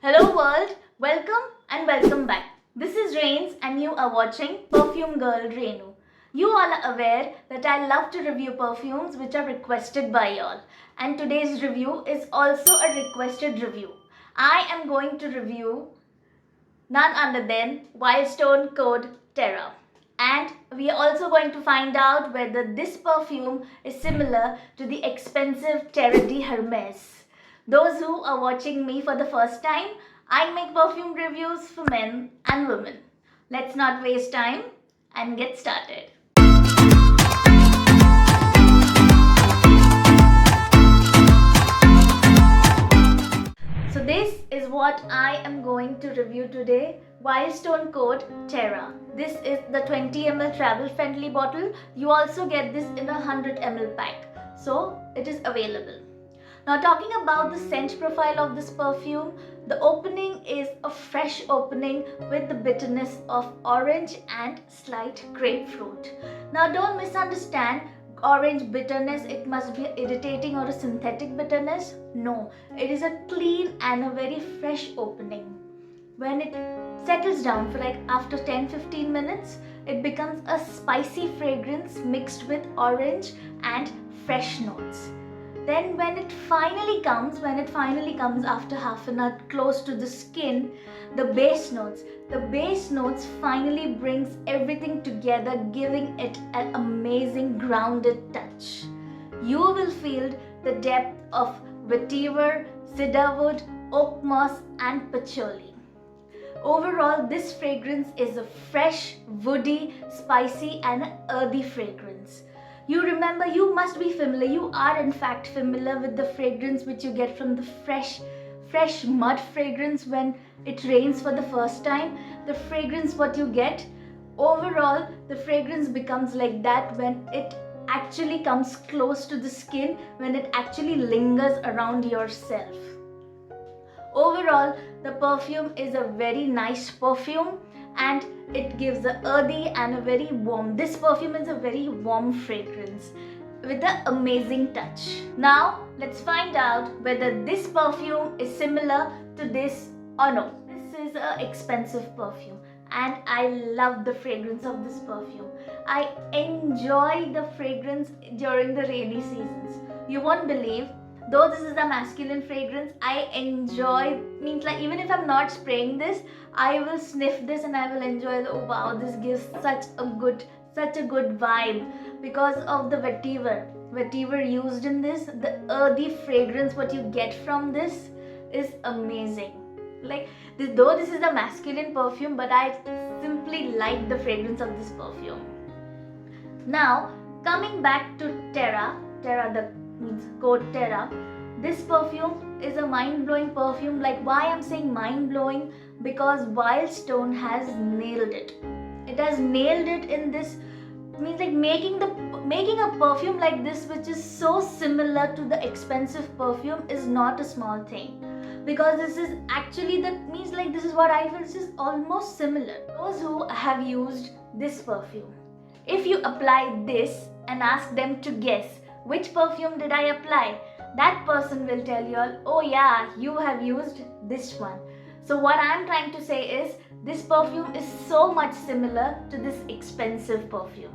Hello world, welcome and welcome back. This is Rains and you are watching Perfume Girl Renu. You all are aware that I love to review perfumes which are requested by y'all, and today's review is also a requested review. I am going to review none other than Wildstone Code Terra. And we are also going to find out whether this perfume is similar to the expensive Terra de Hermes. Those who are watching me for the first time, I make perfume reviews for men and women. Let's not waste time and get started. So this is what I am going to review today. Wildstone Code Terra. This is the 20 ml travel friendly bottle. You also get this in a 100 ml pack. So it is available. Now talking about the scent profile of this perfume, the opening is a fresh opening with the bitterness of orange and slight grapefruit. Now don't misunderstand orange bitterness, it must be irritating or a synthetic bitterness. No, it is a clean and a very fresh opening. When it settles down for like after 10-15 minutes, it becomes a spicy fragrance mixed with orange and fresh notes. Then when it finally comes after half an hour close to the skin, the base notes finally brings everything together, giving it an amazing grounded touch. You will feel the depth of vetiver, cedarwood, oak moss and patchouli. Overall, this fragrance is a fresh, woody, spicy and earthy fragrance. You must be familiar, you are in fact familiar with the fragrance which you get from the fresh mud fragrance when it rains for the first time. The fragrance what you get, overall the fragrance becomes like that when it actually comes close to the skin, when it actually lingers around yourself. Overall, the perfume is a very nice perfume and it gives a earthy and a very warm. This perfume is a very warm fragrance with an amazing touch. Now, let's find out whether this perfume is similar to this or no. This is an expensive perfume and I love the fragrance of this perfume. I enjoy the fragrance during the rainy seasons. You won't believe, though this is a masculine fragrance, I enjoy, even if I'm not spraying this, I will sniff this and I will enjoy the, oh wow, this gives such a good vibe because of the vetiver used in this. The earthy fragrance what you get from this is amazing. Though this is a masculine perfume, but I simply like the fragrance of this perfume. Now, coming back to Terra means Code Terra. This perfume is a mind-blowing perfume. Why I'm saying mind-blowing? Because Wildstone has nailed it. It has nailed it in this, making a perfume like this which is so similar to the expensive perfume is not a small thing. Because this is actually this is what I feel, this is almost similar. Those who have used this perfume, if you apply this and ask them to guess which perfume did I apply, that person will tell you all, oh yeah, you have used this one. So what I'm trying to say is, this perfume is so much similar to this expensive perfume.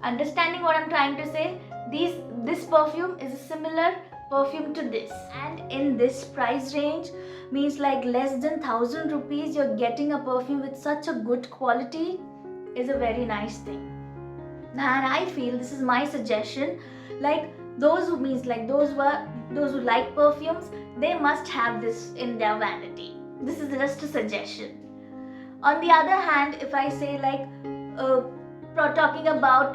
Understanding what I'm trying to say, this perfume is a similar perfume to this. And in this price range, means less than 1,000 rupees, you're getting a perfume with such a good quality is a very nice thing. And I feel, this is my suggestion, those who like perfumes, they must have this in their vanity. This is just a suggestion. On the other hand, if I say talking about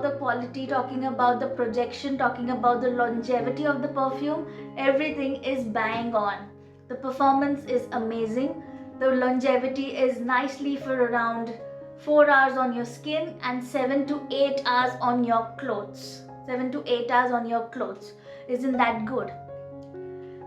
the quality, talking about the projection, talking about the longevity of the perfume, everything is bang on. The performance is amazing. The longevity is nicely for around 4 hours on your skin and 7 to 8 hours on your clothes. 7 to 8 hours on your clothes. Isn't that good?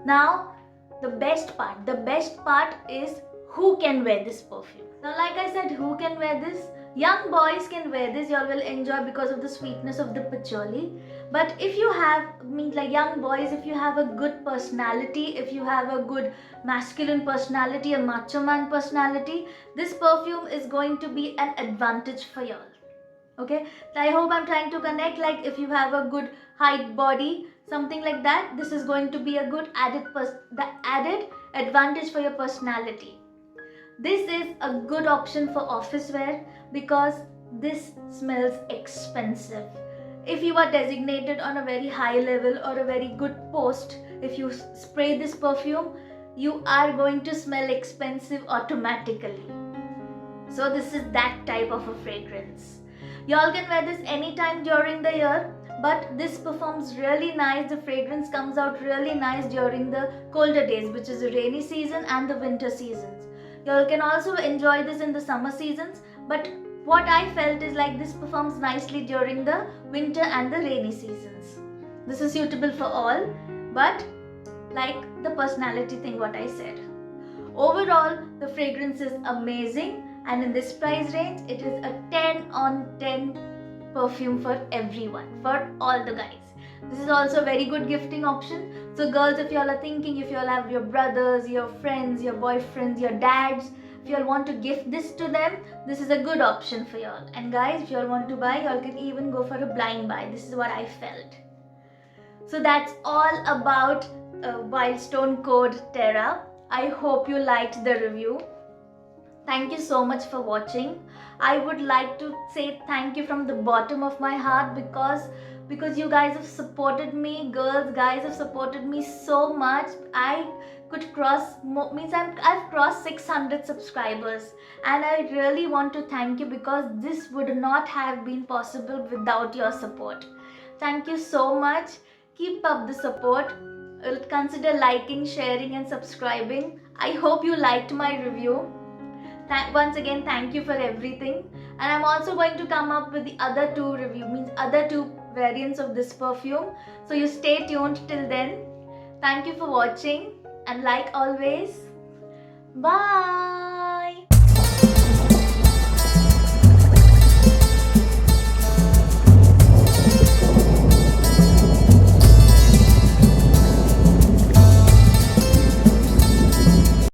Now, the best part is who can wear this perfume. Now, like I said, who can wear this? Young boys can wear this. You all will enjoy because of the sweetness of the patchouli. But if you have, means like young boys, if you have a good personality, if you have a good masculine personality, a macho man personality, this perfume is going to be an advantage for y'all. Okay, I hope I'm trying to connect. Like if you have a good height, body, something like that, this is going to be a good the added advantage for your personality. This is a good option for office wear because this smells expensive. If you are designated on a very high level or a very good post, if you spray this perfume, you are going to smell expensive automatically. So this is that type of a fragrance. Y'all can wear this anytime during the year, but this performs really nice. The fragrance comes out really nice during the colder days, which is the rainy season and the winter seasons. Y'all can also enjoy this in the summer seasons, but what I felt is like this performs nicely during the winter and the rainy seasons. This is suitable for all, but like the personality thing what I said. Overall, the fragrance is amazing, and in this price range, it is a 10 on 10 perfume for everyone, for all the guys. This is also a very good gifting option. So girls, if y'all are thinking, if y'all have your brothers, your friends, your boyfriends, your dads, if y'all want to gift this to them, this is a good option for y'all. And guys, if y'all want to buy, y'all can even go for a blind buy. This is what I felt. So that's all about Wild Stone Code Terra. I hope you liked the review. Thank you so much for watching. I would like to say thank you from the bottom of my heart because you guys have supported me. Girls, guys have supported me so much. I could cross, I've crossed 600 subscribers, and I really want to thank you because this would not have been possible without your support. Thank you so much. Keep up the support. Consider liking, sharing and subscribing. I hope you liked my review. Once again, thank you for everything. And I'm also going to come up with the other two other two variants of this perfume. So you stay tuned till then. Thank you for watching, and like always, bye.